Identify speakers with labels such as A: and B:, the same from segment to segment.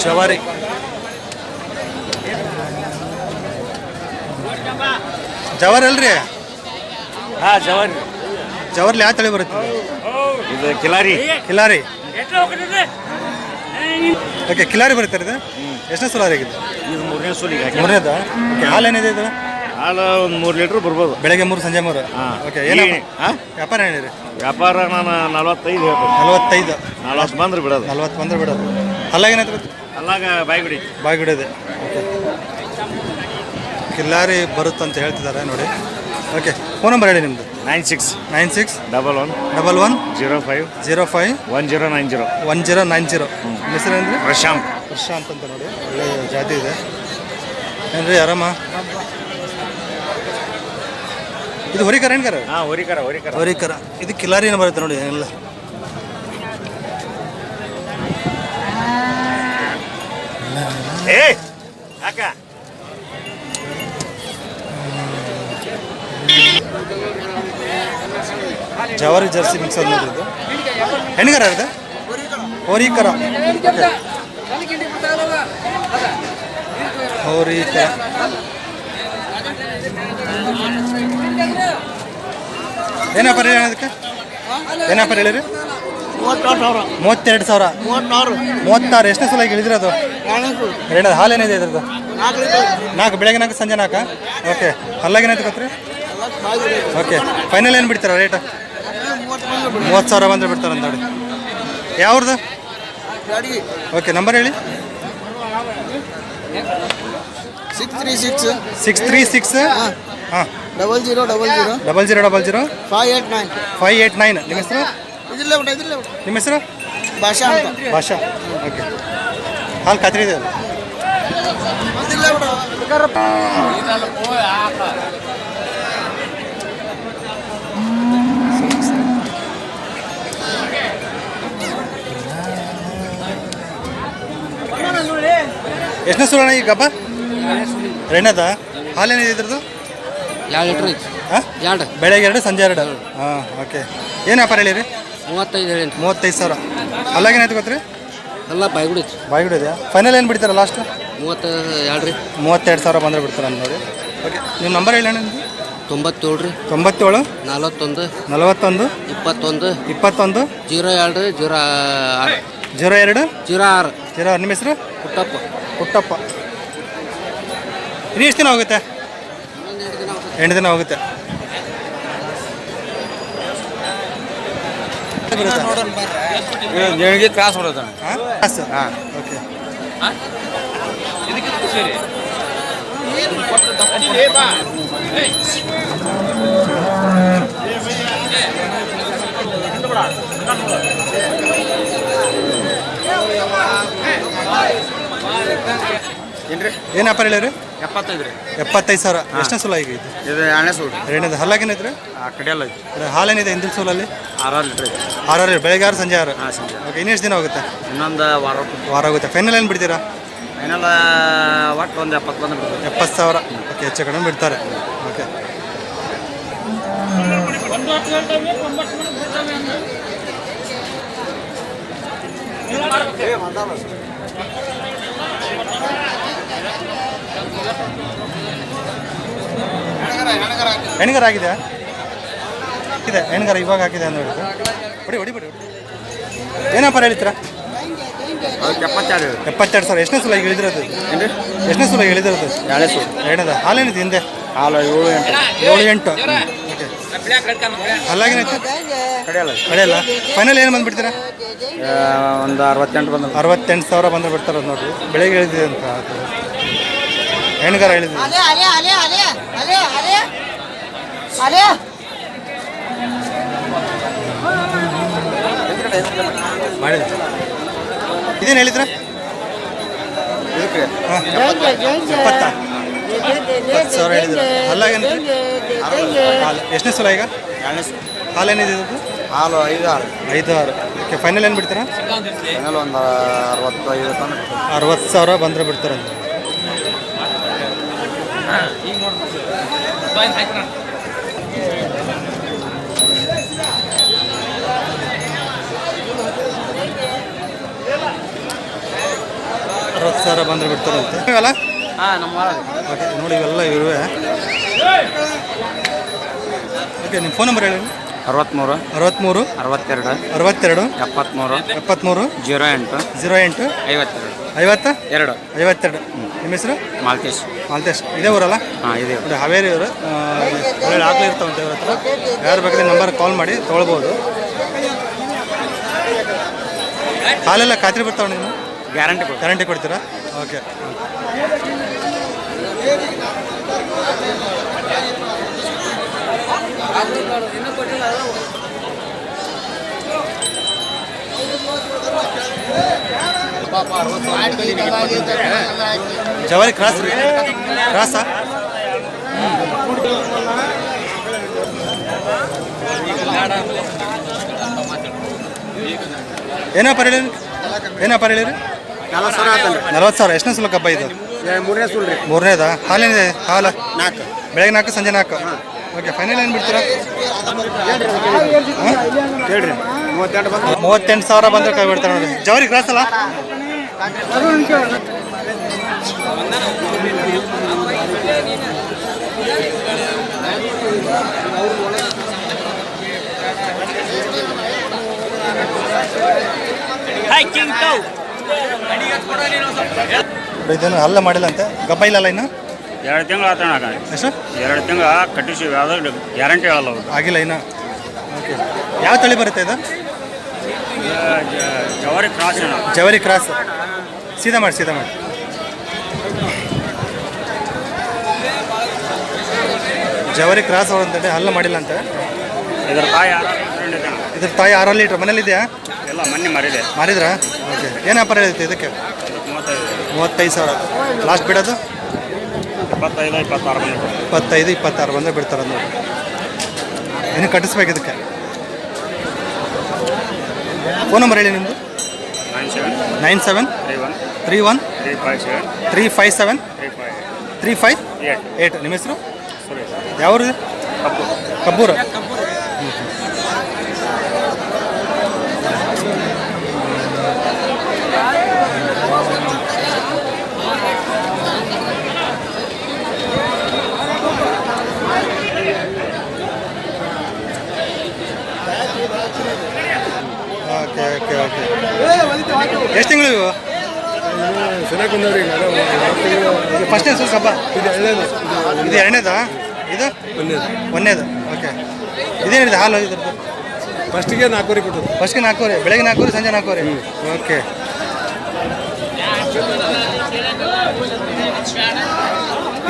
A: ಜವಾರಿ ಜವಾರಿ ಅಲ್ರಿ?
B: ಹಾಂ ಜವಾರಿ.
A: ಜವಾರ್ಲಿ ಯಾವ ತಳಿ ಬರುತ್ತೆ?
B: ಇದು ಕಿಲಾರಿ.
A: ಕಿಲಾರಿ. ಓಕೆ, ಕಿಲಾರಿ ಬರುತ್ತೆ ಇದು. ಎಷ್ಟನೇ ಸಲ ಆಗಿದೆ?
B: ಇದು 3ನೇ ಸೂಲಿಗೆ ಹಾಕಿ.
A: 3ನೇದಾ? ಓಕೆ, ಹಾಲು ಏನಿದೆ ಇದು?
B: ಹಾಲು ಒಂದು 3 ಲೀಟ್ರ್ ಬರ್ಬೋದು.
A: ಬೆಳಗ್ಗೆ 3 ಸಂಜೆ 3.
B: ಹಾಂ.
A: ಓಕೆ, ಏನು
B: ಹಾಂ
A: ವ್ಯಾಪಾರ ಏನಿದೆ?
B: ವ್ಯಾಪಾರ ನಾನು 45 ಹೇಳ್ಬೇಕು.
A: 45.
B: 40 ಬಂದ್ರೆ ಬಿಡೋದು.
A: 40 ಬಂದ್ರೆ ಬಿಡೋದು. ಅಲ್ಲಾಗ ಏನಾಯ್ತು ಗೊತ್ತು?
B: ಅಲ್ಲಾಗ ಬಾಯ್ಗುಡಿ.
A: ಬಾಯ್ಗುಡಿದೆ. ಓಕೆ, ಕಿಲಾರಿ ಬರುತ್ತಂತ ಹೇಳ್ತಿದ್ದಾರೆ ನೋಡಿ. ಓಕೆ, ಫೋನ್ ನಂಬರ್ ಹೇಳಿ ನಿಮ್ಮದು.
B: 96
A: 96
B: 11
A: 11
B: 05
A: 05
B: 1090
A: 1090. ಹೆಸರು ಏನ್ರಿ?
B: ಪ್ರಶಾಂತ್.
A: ಪ್ರಶಾಂತ್ ಅಂತ ನೋಡಿ, ಒಳ್ಳೆ ಜಾತಿ ಇದೆ ಏನ್ರಿ? ಆರಾಮ? ಇದು ಹೊರಿಕರ ಏನ್ಕರ?
B: ಹಾಂ ಹೊರಿಕರ ಹೊರಿಕರ
A: ಹೊರಿಕರ. ಇದು ಕಿಲಾರಿನ ಬರುತ್ತೆ ನೋಡಿ ಎಲ್ಲ.
B: ಏ ಅಕ್ಕ
A: ಜವಾರಿ ಜರ್ಸಿ ಮಿಕ್ಸ್ ಆದ ನೋಡ್ರಿ. ಇದು ಹೆಣ್ಗರ ಇದೆ? ಹೋರಿಕರ. ಹೋರಿಕರ. ಏನಪ್ಪ ಹೇಳಿ ಅದಕ್ಕೆ? ಏನಪ್ಪ ಹೇಳಿರಿ? 32,000. 36. ಎಷ್ಟನೇ ಸಲ ಇಳಿದ್ರಿ ಅದು? ಎರಡನೇದು. ಹಾಲು ಏನಿದೆ ಇದ್ರದ್ದು? 4. ಬೆಳಗ್ಗೆ 4 ಸಂಜೆ 4. ಓಕೆ, ಹಲ್ಲಾಗೇನಾಯ್ತು ಗೊತ್ತ್ರಿ? ಓಕೆ, ಫೈನಲ್ ಏನು ಬಿಡ್ತಾರ ರೇಟ್? 30,000 ಬಂದರೆ ಬಿಡ್ತಾರಂತ ನೋಡಿ. ಯಾವ್ದು? ಓಕೆ, ನಂಬರ್ ಹೇಳಿ. 636 ಹಾಂ 0000 589. ನಿಮ್ಮ ಹೆಸರು? ನಿಮ್ಮ ಹೆಸರು? ಭಾಷಾ. ಓಕೆ, ಹಾಲು ಖಾತ್ರಿ ಇದೆ? ಎಷ್ಟನೇ ಸುಲಣ ಈ ಗಬ್ಬ? ಎರಡನೇದ? ಹಾಲೇನಿದೆ ಇದ್ರದ್ದು?
C: 2 ಲೀಟ್ರ್ ಐತಿ.
A: ಹಾಂ,
C: 2.
A: ಬೆಳಗ್ಗೆ 2 ಸಂಜೆ 2. ಹಾಂ, ಓಕೆ. ಏನು ವ್ಯಾಪಾರ ಹೇಳಿರಿ?
C: 35.
A: 35,000. ಅಲ್ಲಾಗೇನಾಯ್ತು ಗೊತ್ತ್ರಿ?
C: ಎಲ್ಲ ಬಾಯ್ಗುಡಿ.
A: ಬಾಯ್ಗುಡಿ ಇದೆಯಾ? ಫೈನಲ್ ಏನು ಬಿಡ್ತಾರ ಲಾಸ್ಟ್?
C: 32 ರೀ.
A: 32,000 ಬಂದರೆ ಬಿಡ್ತಾರೆ ಅಂತ ನೋಡಿ. ಓಕೆ, ನಿಮ್ಮ ನಂಬರ್ ಹೇಳಿ ನಿಮ್ಮದು?
C: 97 ರೀ.
A: 97
C: 41
A: 41
C: 21
A: 21
C: 02
A: 02
C: 06.
A: ನಿಮ್ಮ ಹೆಸರು? ಪುಟ್ಟಪ್ಪ. ಇನ್ನು ಎಷ್ಟು ದಿನ ಹೋಗುತ್ತೆ? 8 ದಿನ ಹೋಗುತ್ತೆ.
B: ನಿಮಗೆ ಕ್ರಾಸ್ ಹೊಡೋದ?
A: ಹಾಂ, ಓಕೆ. ಏನು ವ್ಯಾಪಾರ ಹೇಳಿರಿ?
B: 75 ರೀ.
A: 75,000. ಎಷ್ಟನೇ ಸಲ ಈಗ ಇದು?
B: ಇದು 2ನೇ ಸೂಲ್.
A: ಎರಡನೇದು. ಹಲ್ಲಾಗೇನೈತ್ರಿ?
B: ಕಡಿಯಲ್ಲ ಐತಿ.
A: ಹಾಲೇನಿದೆ ಹಿಂದಿನ ಸೂಲಲ್ಲಿ?
B: 6 ಲೀಟ್ರ್ ಐತಿ.
A: 6 ಬೆಳಗ್ಗೆ 6 ಸಂಜೆ 6.
B: ಹಾಂ, ಸಂಜೆ.
A: ಓಕೆ, ಇನ್ನೆಷ್ಟು ದಿನ ಹೋಗುತ್ತೆ?
B: ಇನ್ನೊಂದು ವಾರ
A: ಆಗುತ್ತೆ. ಫೈನಲ್ ಏನು ಬಿಡ್ತೀರಾ?
B: ಫೈನಲ್ ಒಟ್ಟು ಒಂದು 70 ಬಂದು ಬಿಡ್ತೀವಿ.
A: 70,000. ಓಕೆ, ಹೆಚ್ಚು ಕಡಿಮೆ ಬಿಡ್ತಾರೆ. ಓಕೆ, ಹೆಣ್ಗಾರ ಆಗಿದೆ? ಇದೆ ಹೆಣ್ಗಾರ ಇವಾಗ ಹಾಕಿದೆ ಅಂತ ಹೇಳಿದ್ರು. ಹೊಡಿ. ಏನಪ್ಪ ಹೇಳ್ತೀರಾ? 72,000. ಎಷ್ಟನೇ ಸಲ ಈಗ ಇಳಿದಿರೋದು? ಎಷ್ಟನೇ ಸಲ ಇಳಿದಿರೋದು?
B: 2ನೇ ಸೂಲ್.
A: ಎರಡನೇದ? ಹಾಲೇನಿದೆ ಹಿಂದೆ?
B: ಹಾಲು 7-8.
A: ಓಕೆ, ಅಲ್ಲಾಗೇನೈತೆ? ಕಡೆಯಲ್ಲ. ಫೈನಲ್ ಏನು ಬಂದುಬಿಡ್ತೀರಾ?
B: ಒಂದು 68 ಬಂದ.
A: 68,000 ಬಂದರೆ ಬಿಡ್ತಾರೆ ನೋಡಿರಿ. ಬೆಳಗ್ಗೆ ಹೇಳಿದೆ ಅಂತ ಹೆಣ್ಗಾರ ಹೇಳಿದ್ವಿ. ಮಾಡಿದ ಇದೇನು ಹೇಳಿದ್ರ? 70,000 ಹೇಳಿದ್ರು. ಅಲ್ಲಾಗೇನು? ಎಷ್ಟನೇ ಸಲ ಈಗ?
B: 2ನೇ ಸೂಲ್.
A: ಹಾಲೇನಿದೆ ಇದು?
B: ಹಾಲು 5-6.
A: 5-6. ಓಕೆ, ಫೈನಲ್ ಏನು ಬಿಡ್ತೀರಾ?
B: ಫೈನಲ್ ಒಂದು 65 ತಂದು
A: 60,000 ಬಂದರೆ ಬಿಡ್ತಾರೆ ಅಂತ. 20,000 ಬಂದರೆ ಬಿಡ್ತಾರಂತೆ ಇವೆಲ್ಲ.
B: ಹಾಂ ನಮ್ಮ
A: ಓಕೆ ನೋಡಿ ಇವೆಲ್ಲ ಇರುವೆ. ಓಕೆ ನಿಮ್ಮ ಫೋನ್ ನಂಬರ್ ಹೇಳಿ.
B: 63
A: 63
B: 62
A: 62
B: 73
A: 73
B: 08
A: 08
B: 52
A: 52 52. ನಿಮ್ಮ ಹೆಸರು?
B: ಮಾಲ್ತೇಶ್.
A: ಮಾಲ್ತೇಶ್. ಇದೇ ಊರಲ್ಲ?
B: ಹಾಂ ಇದೆ.
A: ನೋಡಿ ಹಾವೇರಿ ಇವರು ಒಳ್ಳೆ ಆಕಳು ಇರ್ತಾವಂತೆ ಇವ್ರ ಹತ್ರ. ಯಾರು ಬೇಕಾದ್ರೆ ನಂಬರ್ ಕಾಲ್ ಮಾಡಿ ತೊಗೊಳ್ಬೋದು. ಹಾಲೆಲ್ಲ ಖಾತ್ರಿ ಬರ್ತಾವೆ ನೀವು? ಗ್ಯಾರಂಟಿ ಕೊಡ್ತೀರಾ? ಓಕೆ. ಜವಾರಿ ಕ್ರಾಸ್ ರೀ? ಕ್ರಾಸಾ? ಏನಪ್ಪ ಹೇಳಿರಿ? 40,000. ಎಷ್ಟನೇ ಸಲ ಕಬ್ಬ ಇದು?
B: 3ನೇ ಸುಲ್ ರೀ.
A: 3ನೇದಾ? ಹಾಲೇನಿದೆ? ಹಾಲು
B: 4.
A: ಬೆಳಗ್ಗೆ 4 ಸಂಜೆ 4. ಓಕೆ ಫೈನಲ್ ಏನು ಬಿಡ್ತೀರಾ?
B: ಹೇಳ್ರಿ 38 ಬಂದು
A: 38,000 ಬಂದರೆ ಕೈ ಬಿಡ್ತಾರೆ ನೋಡಿ. ಜವಾರಿ ಕ್ರಾಸ್ ಅಲ್ಲ? ಇದೇನು ಅಲ್ಲ ಮಾಡಿಲ್ಲ ಅಂತೆ. ಗಬ್ಬ ಇಲ್ಲಲ್ಲ ಇನ್ನು?
D: 2 ತಿಂಗಳು ಆತಣ್ಣ.
A: ಎಷ್ಟು?
D: 2 ತಿಂಗಳು ಕಟ್ಟಿಸಿವಿ. ಯಾವ್ದು ಗ್ಯಾರಂಟಿ ಹೇಳಲ್ಲ ಅವ್ರು.
A: ಆಗಿಲ್ಲ ಇನ್ನು. ಓಕೆ ಯಾವ ತಳಿ ಬರುತ್ತೆ ಇದು?
D: ಜವಾರಿ ಕ್ರಾಸ್ ಅಣ್ಣ.
A: ಜವಾರಿ ಕ್ರಾಸ್. ಸೀದಾ ಮಾಡಿ. ಜವಾರಿ ಕ್ರಾಸ್ ಅವ್ರಂತೆ ಹಲ್ಲ ಮಾಡಿಲ್ಲ ಅಂತ.
D: ಇದ್ರ ತಾಯಿ
A: ಇದ್ರ ತಾಯಿ 6 ಲೀಟ್ರ್ ಮನೇಲಿದೆಯಾ?
D: ಎಲ್ಲ ಮೊನ್ನೆ ಮರಿದೆ.
A: ಮಾರಿದ್ರಾ? ಓಕೆ ಏನು ವ್ಯಾಪಾರ ಇರುತ್ತೆ ಇದಕ್ಕೆ? 35,000 ಲಾಸ್ಟ್ ಬಿಡೋದು?
D: 25 26 ಬಂದು
A: 25 26 ಬಂದರೆ ಬಿಡ್ತಾರೆ ನೋಡಿ. ಇನ್ನು ಕಟ್ಟಿಸ್ಬೇಕು ಇದಕ್ಕೆ. ಫೋನ್ ನಂಬರ್ ಹೇಳಿ ನಿಮ್ಮದು. 97 31 357 35 8. ನಿಮ್ಮ ಹೆಸರು? ಯಾವ್ದು? ಕಬ್ಬೂರು. ಓಕೆ. ಎಷ್ಟು ತಿಂಗಳು ಇವು? ಫಸ್ಟ್ನೇ ಸ್ವಲ್ಪ ಕಬ್ಬ? ಇದು 2ನೇದಾ? ಇದು 1ನೇದು. ಓಕೆ ಇದೇನಿದೆ ಹಾಲು ಇದ್ರದ್ದು?
B: ಫಸ್ಟಿಗೆ 4 ಕೊಟ್ಟರು.
A: ಫಸ್ಟ್ಗೆ 4 ಬೆಳಗ್ಗೆ 4 ಸಂಜೆ 4. ಓಕೆ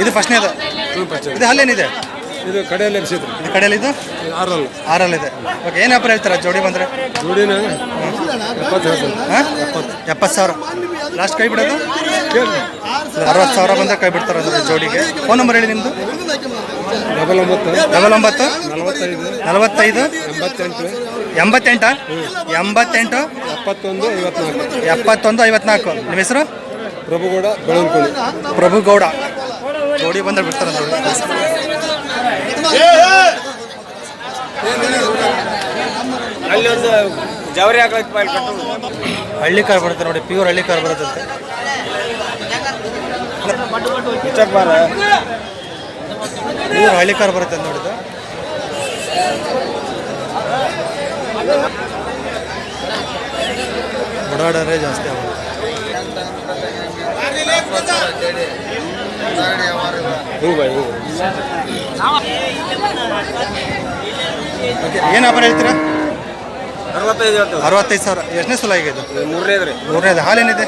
A: ಇದು ಫಸ್ಟ್ನೇದು. ಇದು ಹಾಲೇನಿದೆ?
B: ಇದು ಕಡೆಯಲ್ಲಿ ಎಬ್ಸಿದ್ರು.
A: ಇದು ಕಡೆಯಲ್ಲಿ ಇದು 6 ಇದೆ. ಓಕೆ ಏನು ವ್ಯಾಪಾರ ಹೇಳ್ತಾರೆ ಜೋಡಿ ಬಂದರೆ?
B: ಜೋಡಿನ
A: 70,000 ಲಾಸ್ಟ್ ಕೈ ಬಿಡೋದು? 60,000 ಬಂದರೆ ಕೈ ಬಿಡ್ತಾರೆ ಅಂದರೆ ಜೋಡಿಗೆ. ಫೋನ್ ನಂಬರ್ ಹೇಳಿ ನಿಮ್ಮದು.
B: 99
A: 99 45
B: 88
A: 88 71 54. ನಿಮ್ಮ ಹೆಸರು?
B: ಪ್ರಭುಗೌಡ ಬೆಳವನ್ಕೋಳಿ.
A: ಪ್ರಭುಗೌಡ. ಜೋಡಿ ಬಂದರೆ ಬಿಡ್ತಾರೆ ನೋಡಿ.
B: ಅಲ್ಲಿ ಒಂದು ಜವರಿ ಹಾಕಿ
A: ಹಳ್ಳಿ ಕಾರ್ ಬರುತ್ತೆ ನೋಡಿ. ಪ್ಯೂರ್ ಹಳ್ಳಿ ಕಾರ್ ಬರುತ್ತಂತೆ. ಪ್ಯೂರ್ ಹಳ್ಳಿ ಕಾರ್ ಬರುತ್ತೆ ಅಂತ ನೋಡಿದ್ದು. ಓಡಾಡೋದೇ ಜಾಸ್ತಿ ಆಗುತ್ತೆ. ಓಕೆ ಏನು ವ್ಯಾಪಾರ ಹೇಳ್ತೀರಾ? 65,000. ಎಷ್ಟನೇ ಸಲ ಈಗ ಇದು?
B: 3ನೇದು ರೀ.
A: 3ನೇದು. ಹಾಲೇನಿದೆ?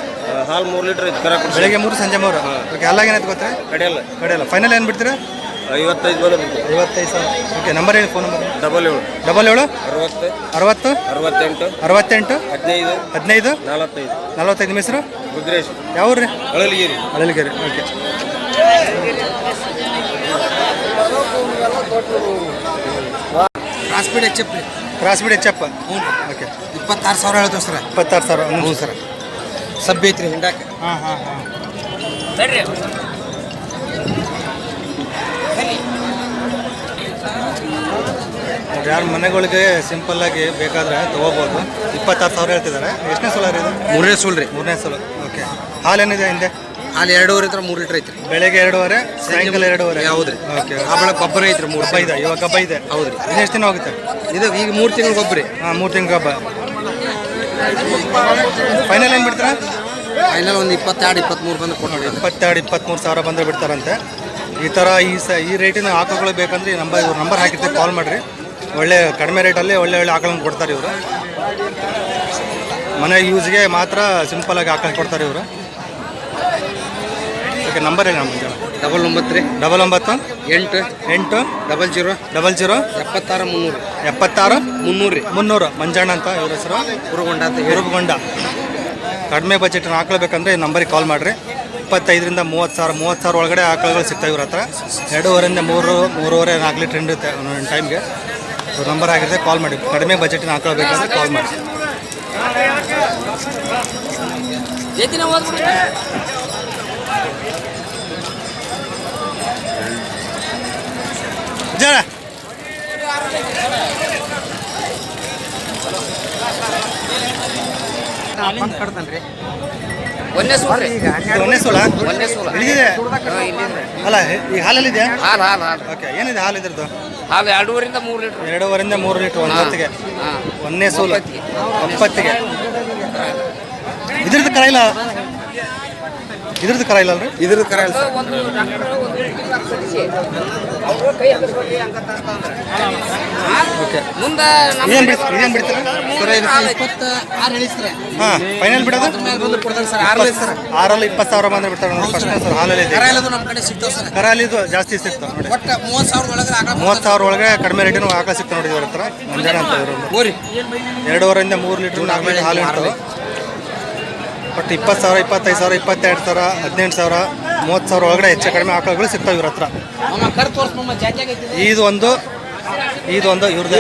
B: ಹಾಲು 3 ಲೀಟ್ರ್ ಐತೆ. ಕರ
A: ಬೆಳಗ್ಗೆ 3 ಸಂಜೆ 3. ಓಕೆ ಅಲ್ಲಾಗೇನಾಯ್ತು ಗೊತ್ತಾ? ಕಡೆಯಲ್ಲ. ಫೈನಲ್ ಏನು ಬಿಡ್ತೀರಾ?
B: 55 ಬಂದು
A: 55,000. ಓಕೆ ನಂಬರ್ ಹೇಳಿ. Phone number?
B: 77
A: 77
B: 60
A: 60
B: 68
A: 68
B: 15
A: 15
B: 45
A: 45. ನಿಮ್ಮ ಹೆಸರು?
B: ರುದ್ರೇಶ್.
A: ಯಾವ ಊರು?
B: ಅಳಲಿಗೇರಿ.
A: ಓಕೆ ಕ್ರಾಸ್ಬೀಡ್ ಹೆಚ್ಚಪ್ಪ. ಓಕೆ
B: 26,000 ಹೇಳ್ತೇವೆ ಸರ್.
A: 26,000. ಹ್ಞೂ ಸರ್.
B: ಸಬ್ಬೆ ಐತ್ರಿ ಹಿಂಡಾಕ.
A: ಯಾರು ಮನೆಗಳಿಗೆ ಸಿಂಪಲ್ಲಾಗಿ ಬೇಕಾದರೆ ತೊಗೋಬೋದು. 26,000 ಹೇಳ್ತಿದ್ದಾರೆ. ಎಷ್ಟನೇ ಸಲ ರೀ ಇದು?
B: ಮೂರನೇ ಸೂಲ್ ರೀ.
A: ಮೂರನೇ ಸಲ. ಓಕೆ. ಹಾಲೇನಿದೆ ಹಿಂದೆ?
B: ಅಲ್ಲಿ 2.5 ಇದ್ರೆ 3 ಲೀಟ್ರ್ ಐತ್ರಿ.
A: ಬೆಳಗ್ಗೆ 2:30, ಸಾಯಂಕಾಲ 2:30.
B: ಹೌದ್ರಿ.
A: ಓಕೆ.
B: ಆ ಬೆಳಗ್ಗೆ ಗೊಬ್ಬರ ಐತ್ರಿ 3
A: ಗಬ್ಬ ಇದೆ, ಇವಾಗ ಗಬ್ಬ ಇದೆ.
B: ಹೌದ್ರಿ.
A: ಇನ್ನೆಷ್ಟು ದಿನ ಹೋಗುತ್ತೆ?
B: ಇದು ಈಗ 3 ತಿಂಗಳು ಗೊಬ್ಬರ ರೀ.
A: ಹಾಂ, 3 ತಿಂಗಳು ಗಬ್ಬ. ಫೈನಲ್ ಏನು ಬಿಡ್ತೀರಾ?
B: ಫೈನಲ್ ಒಂದು 22-23 ಬಂದು ಕೊಟ್ಟು
A: 22-23 ಸಾವಿರ ಬಂದರೆ ಬಿಡ್ತಾರಂತೆ. ಈ ಥರ ಈ ರೇಟಿನ ಆಕಳುಗಳು ಬೇಕಂದ್ರೆ ಈ ನಂಬರ್ ಹಾಕಿರ್ತೀವಿ, ಕಾಲ್ ಮಾಡಿರಿ. ಒಳ್ಳೆ ಕಡಿಮೆ ರೇಟಲ್ಲಿ ಒಳ್ಳೆ ಆಕಳನ್ನು ಕೊಡ್ತಾರೆ ಇವರು. ಮನೆ ಯೂಸ್ಗೆ ಮಾತ್ರ ಸಿಂಪಲಾಗಿ ಆಕಳು ಕೊಡ್ತಾರೆ ಇವರು. ಓಕೆ, ನಂಬರ್ ಹೇಳಿ ನಮ್ಮ
B: 99 ರೀ.
A: 99
B: 8
A: 8
B: 00
A: 00
B: 76
A: 76
B: 300 ರೀ.
A: 300. ಮಂಜಣ್ಣ ಅಂತ ಇವ್ರ ಹೆಸರು.
B: ಹುರುಗೊಂಡ ಅಂತ
A: ಹುರುಗೊಂಡ. ಕಡಿಮೆ ಬಜೆಟ್ನ ಹಾಕ್ಲೇಬೇಕಂದ್ರೆ ಈ ನಂಬರಿಗೆ ಕಾಲ್ ಮಾಡಿರಿ. 25ರಿಂದ 30 ಸಾವಿರ 30 ಸಾವಿರ ಒಳಗಡೆ ಆಕಳುಗಳು ಸಿಗ್ತಾವೆ ಇವ್ರ ಹತ್ರ. 2.5ರಿಂದ 3.5 4 ಲೀಟ್ರ್ ಹಿಂಡುತ್ತೆ ಒಂದೊಂದು ಟೈಮ್ಗೆ. ಇವ್ರ ನಂಬರ್ ಆಗಿರುತ್ತೆ, ಕಾಲ್ ಮಾಡಿ. ಕಡಿಮೆ ಬಜೆಟಿನ ಹಾಕಬೇಕಂದ್ರೆ ಕಾಲ್ ಮಾಡಿ. ಜರ
C: ಒಂದೇ ಸೂಲ್ ರೀ.
A: ಒಂದೇ ಸೋಲ
C: ಒಂದೇ ಸೂಲ.
A: ಇಳಿದಿದೆ ಅಲ್ಲ, ಈ ಹಾಲಲ್ಲಿದೆ.
C: ಹಾಲು ಹಾಲು ಹಾಲು
A: ಓಕೆ, ಏನಿದೆ ಹಾಲು ಇದ್ರದ್ದು?
C: ಹಾಲು 2.5ರಿಂದ 3 ಲೀಟ್ರ್.
A: 2.5ರಿಂದ 3 ಲೀಟ್ರ್ ಒಂದು ಹೊತ್ತಿಗೆ.
C: ಹಾಂ.
A: ಒಂದೇ ಸೋಲು ಒಪ್ಪತ್ತಿಗೆ. ಇದ್ರದ್ದು ಕರ ಇಲ್ಲ? ಇದ್ರದ್ದು ಕರ ಇಲ್ಲ ಅಲ್ರಿ?
B: ಇದ್ರದ್ದು ಕರ ಇಲ್ಲ ಸರ್.
C: ಒಂದು ಡಾಕ್ಟರ್ ಒಂದು ಅವ್ರ ಕೈ
A: ಓಕೆ.
C: ಮುಂದೆ
A: ಇದೇನು ಬಿಡ್ತೀರಾ?
B: ಸರ್ ಇದು 26 ಹೇಳಿ ಸರ್.
A: ಹಾಂ, ಫೈನಲ್ ಬಿಡೋದು?
B: ಬಂದು ಕೊಡ್ತಾರೆ ಸರ್. 6 ಸರ್.
A: 6ರಲ್ಲಿ 20,000 ಬಂದ್ರೆ ಬಿಡ್ತಾರೆ ನೋಡಿ. ಫಸ್ಟ್ ಸರ್ ಹಾಲಲ್ಲಿ ಇದೆ.
B: ಕರ ಇಲ್ಲದು ನಮ್ಮ ಕಡೆ ಸಿಗ್ತಾವೆ ಸರ್.
A: ಕರಾಲಿದು ಜಾಸ್ತಿ ಸಿಗ್ತಾವೆ ನೋಡಿ.
B: ಒಟ್ಟು 30,000 ಒಳಗೆ ಆಕಳ
A: 30,000 ಒಳಗೆ ಕಡಿಮೆ ರೇಟಿನ ಆಕಳ ಸಿಗ್ತಾವೆ ನೋಡಿ ಇವ್ರ ಹತ್ರ. ಮಂಜಾನ ಅಂತ ಇವರು.
B: ಹೋರಿ
A: 2.5ರಿಂದ 3 ಲೀಟ್ರ್ 4 ಲೀಟ್ರ್ ಹಾಲು ಇರ್ತವೆ. ಬಟ್ 20,000 25,000 22,000 18,000 30,000 ಒಳಗಡೆ ಹೆಚ್ಚು ಕಡಿಮೆ ಆಕಳುಗಳು ಸಿಗ್ತಾವೆ ಇವ್ರ ಹತ್ರ.
B: ಮಮ್ಮ ಕರ್ ತೋರ್ಸ್ ಮಮ್ಮ ಜಾತ್ಯಾಗ ಐತಿ.
A: ಇದು ಒಂದು ಇವ್ರದ್ದು